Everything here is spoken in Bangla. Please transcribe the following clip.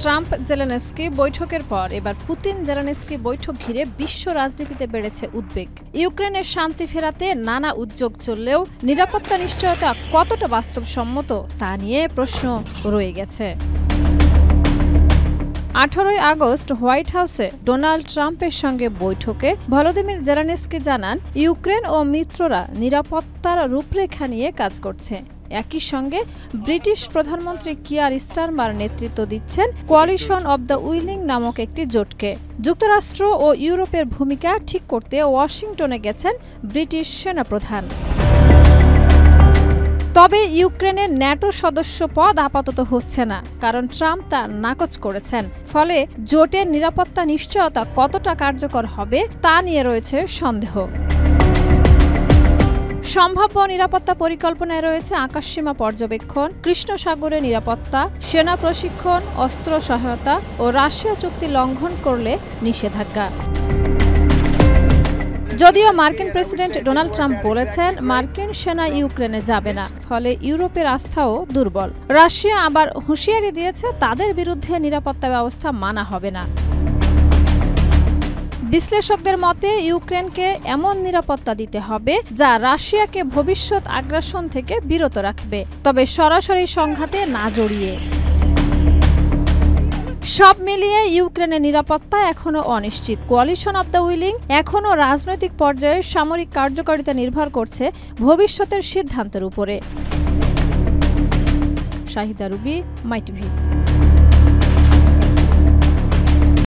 ট্রাম্প জেলেনস্কি বৈঠকের পর এবার পুতিন জেলেনস্কি বৈঠক ঘিরে বিশ্ব রাজনীতিতে বেড়েছে উদ্বেগ। ইউক্রেনের শান্তি ফেরাতে নানা উদ্যোগ চললেও নিরাপত্তা নিশ্চয়তা কতটা বাস্তবসম্মত তা নিয়ে প্রশ্ন রয়ে গেছে। 18 আগস্ট হোয়াইট হাউসে ডোনাল্ড ট্রাম্পের সঙ্গে বৈঠকে ভলোদিমির জেলেনস্কি জানান, ইউক্রেন ও মিত্ররা নিরাপত্তার রূপরেখা নিয়ে কাজ করছে। একই সঙ্গে ব্রিটিশ প্রধানমন্ত্রী কিয়ার স্টারমার নেতৃত্ব দিচ্ছেন কোয়ালিশন অব দ্য উইলিং নামক একটি জোটকে। যুক্তরাষ্ট্র ও ইউরোপের ভূমিকা ঠিক করতে ওয়াশিংটনে গেছেন ব্রিটিশ সেনাপ্রধান। তবে ইউক্রেনের ন্যাটো সদস্য পদ আপাতত হচ্ছে না, কারণ ট্রাম্প তা নাকচ করেছেন। ফলে জোটের নিরাপত্তা নিশ্চয়তা কতটা কার্যকর হবে তা নিয়ে রয়েছে সন্দেহ। সম্ভাব্য নিরাপত্তা পরিকল্পনায় রয়েছে আকাশসীমা পর্যবেক্ষণ, কৃষ্ণ সাগরে নিরাপত্তা, সেনা প্রশিক্ষণ, অস্ত্র সহায়তা ও রাশিয়া চুক্তি লঙ্ঘন করলে নিষেধাজ্ঞা। যদিও মার্কিন প্রেসিডেন্ট ডোনাল্ড ট্রাম্প বলেছেন, মার্কিন সেনা ইউক্রেনে যাবে না, ফলে ইউরোপের আস্থাও দুর্বল। রাশিয়া আবার হুঁশিয়ারি দিয়েছে, তাদের বিরুদ্ধে নিরাপত্তা ব্যবস্থা মানা হবে না। বিশ্লেষকদের মতে ইউক্রেনকে এমন নিরাপত্তা দিতে হবে যা রাশিয়াকে ভবিষ্যৎ আগ্রাসন থেকে বিরত রাখবে, তবে সরাসরি সংঘাতে না জড়িয়ে। সব মিলিয়ে ইউক্রেনের নিরাপত্তা এখনও অনিশ্চিত। কোয়ালিশন অব দ্য উইলিং এখনও রাজনৈতিক পর্যায়ে সামরিক কার্যকারিতা নির্ভর করছে ভবিষ্যতের সিদ্ধান্তের উপরে। শাহিদা রুবি, মাই টিভি।